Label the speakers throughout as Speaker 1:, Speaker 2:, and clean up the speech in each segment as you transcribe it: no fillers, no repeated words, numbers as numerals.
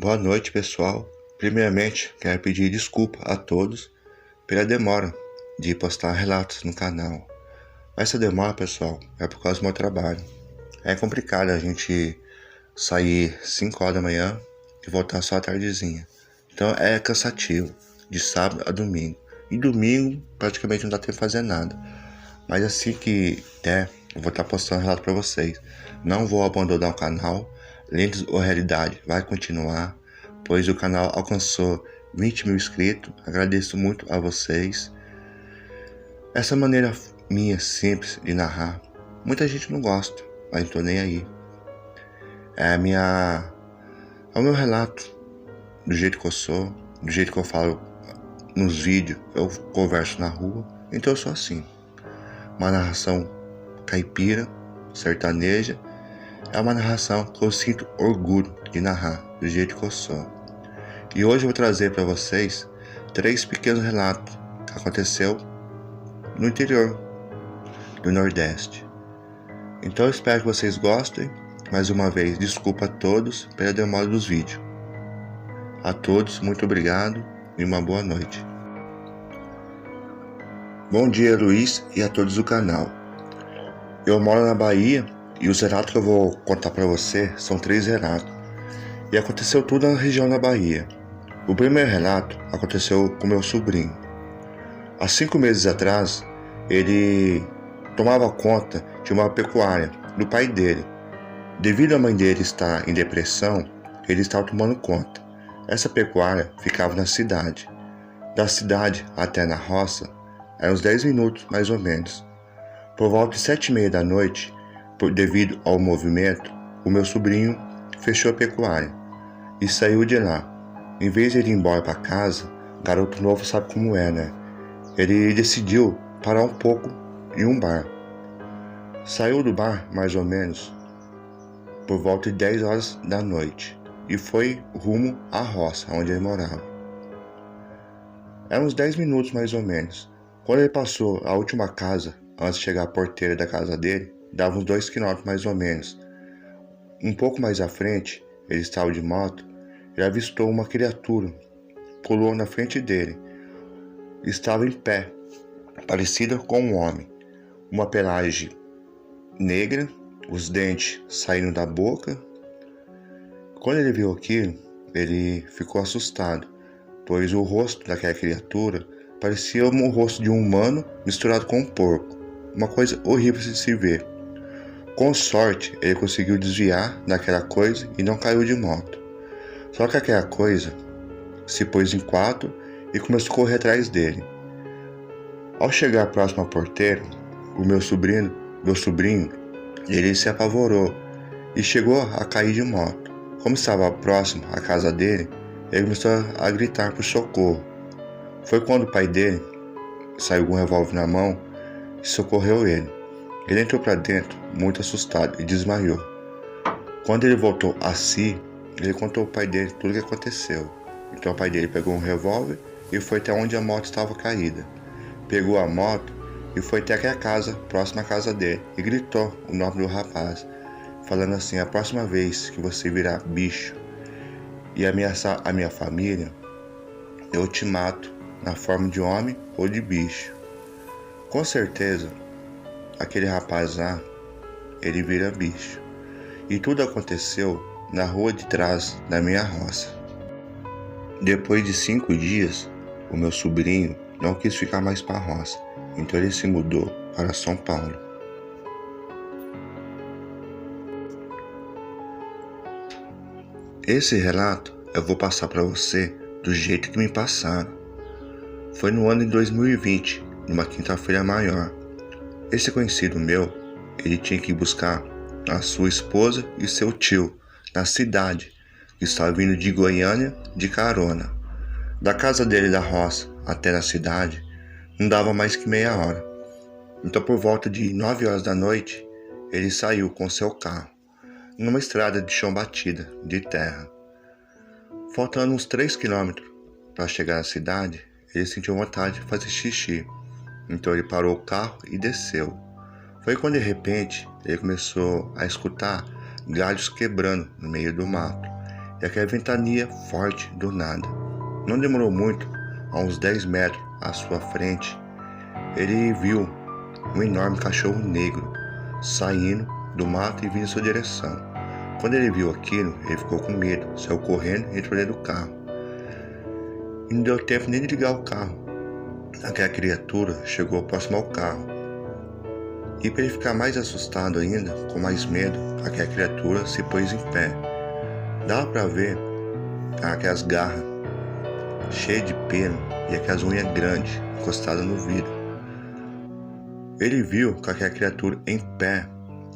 Speaker 1: Boa noite, pessoal. Primeiramente, quero pedir desculpa a todos pela demora de postar relatos no canal. Essa demora, pessoal, é por causa do meu trabalho. É complicado a gente sair 5 horas da manhã e voltar só à tardezinha. Então é cansativo, de sábado a domingo. E domingo praticamente não dá tempo de fazer nada. Mas assim que der, eu vou estar postando relato para vocês. Não vou abandonar o canal. Lentes ou Realidade vai continuar, pois o canal alcançou 20 mil inscritos. Agradeço muito a vocês. Essa maneira minha simples de narrar, muita gente não gosta, mas não tô nem aí. É o meu relato, do jeito que eu sou, do jeito que eu falo nos vídeos, eu converso na rua, então eu sou assim. Uma narração caipira, sertaneja, é uma narração que eu sinto orgulho de narrar, do jeito que eu sou. E hoje eu vou trazer para vocês 3 pequenos relatos que aconteceu no interior do Nordeste. Então eu espero que vocês gostem. Mais uma vez, desculpa a todos pela demora dos vídeos. A todos, muito obrigado e uma boa noite. Bom dia, Luiz, e a todos do canal. Eu moro na Bahia e os relatos que eu vou contar para você são 3 relatos. E aconteceu tudo na região da Bahia. O primeiro relato aconteceu com meu sobrinho. Há 5 meses atrás, ele tomava conta de uma pecuária do pai dele. Devido a mãe dele estar em depressão, ele estava tomando conta. Essa pecuária ficava na cidade. Da cidade até na roça, eram uns 10 minutos mais ou menos. Por volta de 7h30 da noite, devido ao movimento, o meu sobrinho fechou a pecuária e saiu de lá. Em vez de ele ir embora para casa, garoto novo sabe como é, né? Ele decidiu parar um pouco em um bar. Saiu do bar mais ou menos por volta de 10 horas da noite e foi rumo à roça onde ele morava. Eram uns 10 minutos mais ou menos. Quando ele passou a última casa, antes de chegar à porteira da casa dele, dava uns 2 quilômetros mais ou menos. Um pouco mais à frente, ele estava de moto, ele avistou uma criatura, pulou na frente dele. Estava em pé, parecida com um homem, uma pelagem negra, os dentes saindo da boca. Quando ele viu aquilo, ele ficou assustado, pois o rosto daquela criatura parecia o rosto de um humano misturado com um porco, uma coisa horrível de se ver. Com sorte, ele conseguiu desviar daquela coisa e não caiu de moto. Só que aquela coisa se pôs em 4 e começou a correr atrás dele. Ao chegar próximo à porteira, o meu sobrinho, ele se apavorou e chegou a cair de moto. Como estava próximo à casa dele, ele começou a gritar por socorro. Foi quando o pai dele saiu com um revólver na mão e socorreu ele. Ele entrou para dentro muito assustado e desmaiou. Quando ele voltou a si, ele contou ao pai dele tudo o que aconteceu. Então o pai dele pegou um revólver e foi até onde a moto estava caída. Pegou a moto e foi até aquela casa, próxima à casa dele, e gritou o nome do rapaz, falando assim: a próxima vez que você virar bicho e ameaçar a minha família, eu te mato na forma de homem ou de bicho. Com certeza, aquele rapaz lá, ele vira bicho. E tudo aconteceu na rua de trás da minha roça. Depois de 5 dias, o meu sobrinho não quis ficar mais para a roça, então ele se mudou para São Paulo. Esse relato eu vou passar para você do jeito que me passaram. Foi no ano de 2020, numa quinta-feira maior. Esse conhecido meu, ele tinha que ir buscar a sua esposa e seu tio na cidade, que estava vindo de Goiânia de carona. Da casa dele da roça até na cidade, não dava mais que meia hora. Então por volta de 9 horas da noite, ele saiu com seu carro, numa estrada de chão batida, de terra. Faltando uns 3 quilômetros para chegar na cidade, ele sentiu vontade de fazer xixi. Então ele parou o carro e desceu. Foi quando de repente ele começou a escutar galhos quebrando no meio do mato. e aquela ventania forte do nada. Não demorou muito, a uns 10 metros à sua frente, ele viu um enorme cachorro negro saindo do mato e vindo em sua direção. Quando ele viu aquilo, ele ficou com medo, saiu correndo e entrou dentro do carro. E não deu tempo nem de ligar o carro. Aquela criatura chegou próximo ao carro. E para ele ficar mais assustado ainda, com mais medo, aquela criatura se pôs em pé. Dava para ver aquelas garras cheias de pelo e aquelas unhas grandes encostadas no vidro. Ele viu que aquela criatura em pé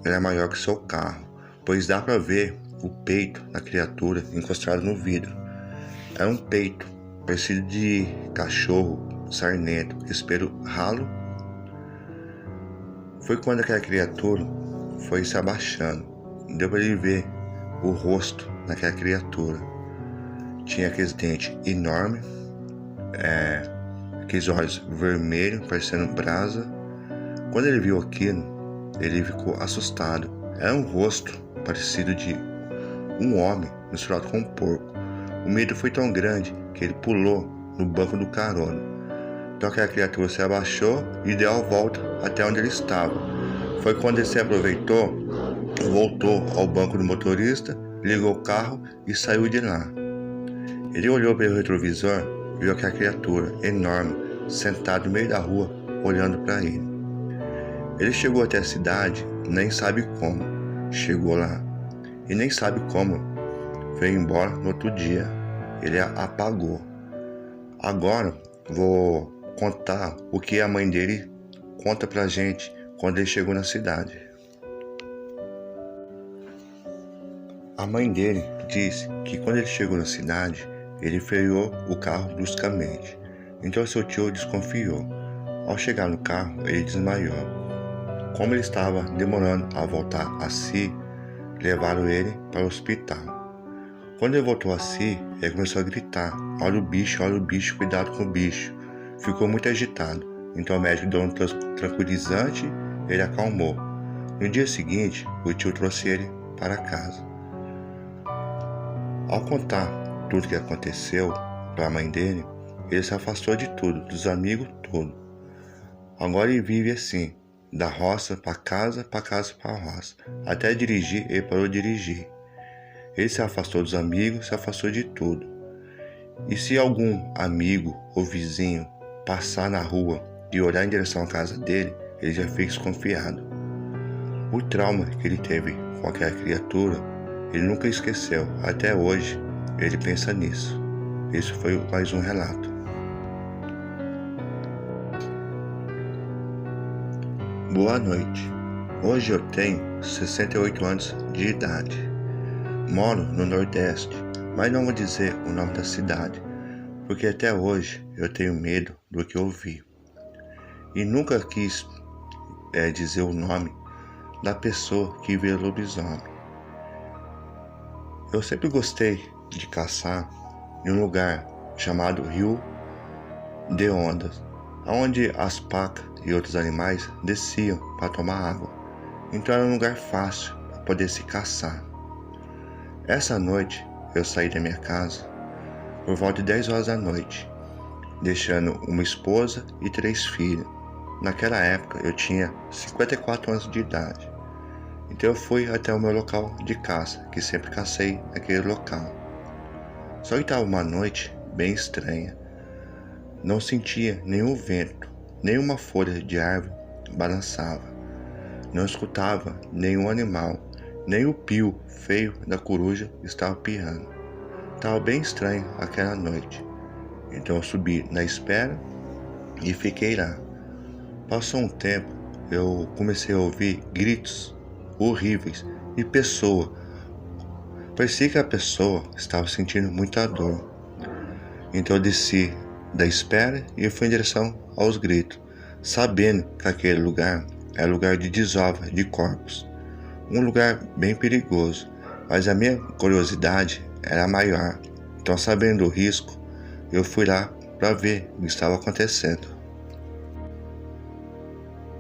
Speaker 1: era maior que seu carro, pois dá para ver o peito da criatura encostado no vidro. Era um peito parecido de cachorro sarnento, espelho ralo. Foi quando aquela criatura foi se abaixando. Deu para ele ver o rosto daquela criatura. Tinha aqueles dentes enormes, aqueles olhos vermelhos, parecendo brasa. Quando ele viu aquilo, ele ficou assustado. Era um rosto parecido de um homem misturado com um porco. O medo foi tão grande que ele pulou no banco do carona. Então aquela criatura se abaixou e deu a volta até onde ele estava. Foi quando ele se aproveitou, voltou ao banco do motorista, ligou o carro e saiu de lá. Ele olhou pelo retrovisor e viu aquela criatura enorme sentada no meio da rua, olhando para ele. Ele chegou até a cidade, nem sabe como. Chegou lá e nem sabe como. Veio embora no outro dia. Ele apagou. Agora vou contar o que a mãe dele conta pra gente quando ele chegou na cidade. A mãe dele disse que quando ele chegou na cidade, ele freou o carro bruscamente. Então seu tio desconfiou. Ao chegar no carro, ele desmaiou. Como ele estava demorando a voltar a si, levaram ele para o hospital. Quando ele voltou a si, ele começou a gritar: olha o bicho, cuidado com o bicho. Ficou muito agitado, então o médico deu um tranquilizante e ele acalmou. No dia seguinte, o tio trouxe ele para casa. Ao contar tudo o que aconteceu para a mãe dele, ele se afastou de tudo, dos amigos, tudo. Agora ele vive assim, da roça para casa para roça. Até dirigir, ele parou de dirigir. Ele se afastou dos amigos, se afastou de tudo. E se algum amigo ou vizinho passar na rua e olhar em direção à casa dele, ele já fica desconfiado. O trauma que ele teve com aquela criatura, ele nunca esqueceu. Até hoje, ele pensa nisso. Isso foi mais um relato. Boa noite. Hoje eu tenho 68 anos de idade. Moro no Nordeste, mas não vou dizer o nome da cidade, porque até hoje eu tenho medo do que eu vi. E nunca quis dizer o nome da pessoa que vê lobisomem. Eu sempre gostei de caçar em um lugar chamado Rio de Ondas, onde as pacas e outros animais desciam para tomar água. Então era um lugar fácil para poder se caçar. Essa noite eu saí da minha casa por volta de 10 horas da noite, deixando uma esposa e 3 filhos. Naquela época eu tinha 54 anos de idade. Então eu fui até o meu local de caça, que sempre cacei naquele local. Só que estava uma noite bem estranha. Não sentia nenhum vento, nenhuma folha de árvore balançava. Não escutava nenhum animal, nem o pio feio da coruja estava piando. Estava bem estranho aquela noite. Então eu subi na espera e fiquei lá. Passou um tempo, eu comecei a ouvir gritos horríveis e pessoa. Parecia que a pessoa estava sentindo muita dor. Então eu desci da espera e fui em direção aos gritos, sabendo que aquele lugar era lugar de desova de corpos. Um lugar bem perigoso, mas a minha curiosidade era maior. Então, sabendo do risco, eu fui lá para ver o que estava acontecendo.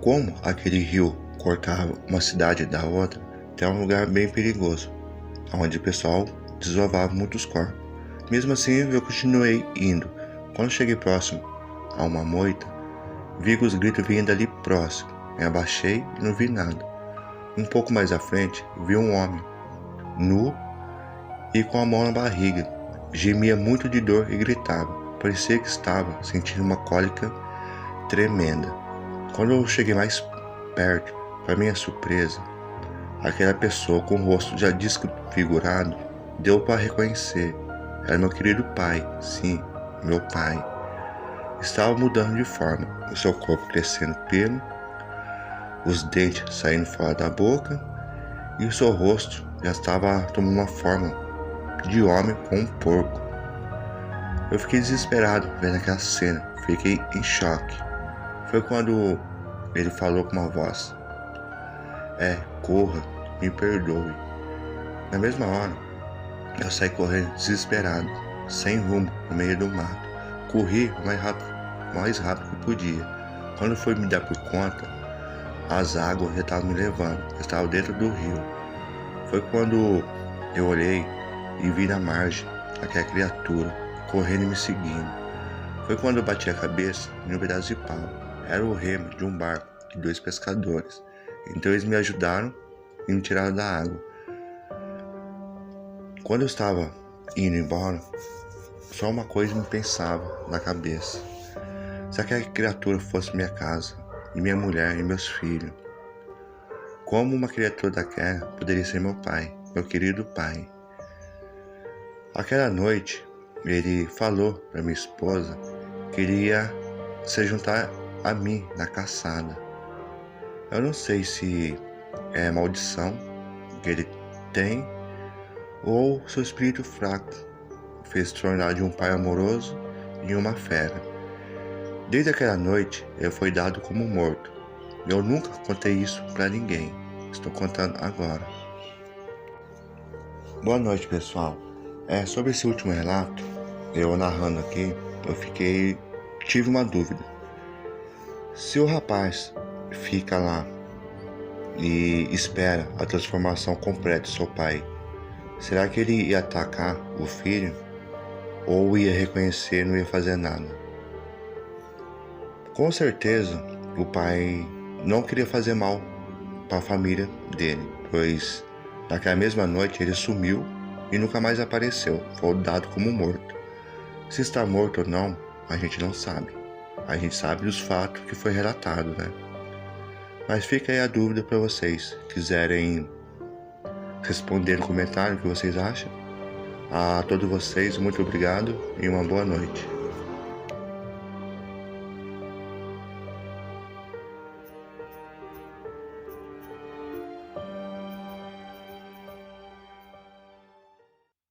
Speaker 1: Como aquele rio cortava uma cidade da outra, então é um lugar bem perigoso, onde o pessoal desovava muitos corpos. Mesmo assim, eu continuei indo. Quando cheguei próximo a uma moita, vi que os gritos vinham dali próximo. Me abaixei e não vi nada. Um pouco mais à frente, vi um homem, nu e com a mão na barriga. Gemia muito de dor e gritava. Parecia que estava sentindo uma cólica tremenda. Quando eu cheguei mais perto, para minha surpresa, aquela pessoa com o rosto já desfigurado deu para reconhecer. Era meu querido pai, sim, meu pai. Estava mudando de forma, o seu corpo crescendo pelo, os dentes saindo fora da boca e o seu rosto já estava tomando uma forma de homem com um porco. Eu fiquei desesperado vendo aquela cena, fiquei em choque. Foi quando ele falou com uma voz: corra, me perdoe. Na mesma hora, eu saí correndo desesperado, sem rumo, no meio do mato. Corri o mais rápido que podia. Quando fui me dar por conta, as águas já estavam me levando. Eu estava dentro do rio. Foi quando eu olhei e vi na margem aquela criatura correndo e me seguindo. Foi quando eu bati a cabeça em um pedaço de pau. Era o remo de um barco de 2 pescadores. Então eles me ajudaram e me tiraram da água. Quando eu estava indo embora, só uma coisa me pensava na cabeça: se aquela criatura fosse minha casa, e minha mulher e meus filhos, como uma criatura daquela poderia ser meu pai, meu querido pai? Aquela noite, ele falou para minha esposa que ele ia se juntar a mim na caçada. Eu não sei se é maldição que ele tem ou seu espírito fraco fez tornar de um pai amoroso em uma fera. Desde aquela noite, eu fui dado como morto. Eu nunca contei isso para ninguém. Estou contando agora. Boa noite, pessoal. Sobre esse último relato, eu narrando aqui, tive uma dúvida. Se o rapaz fica lá e espera a transformação completa do seu pai, será que ele ia atacar o filho? Ou ia reconhecer e não ia fazer nada? Com certeza, o pai não queria fazer mal para a família dele, pois naquela mesma noite ele sumiu e nunca mais apareceu, foi dado como morto. Se está morto ou não, a gente não sabe. A gente sabe dos fatos que foi relatado, né? Mas fica aí a dúvida para vocês, quiserem responder no comentário o que vocês acham. A todos vocês, muito obrigado e uma boa noite.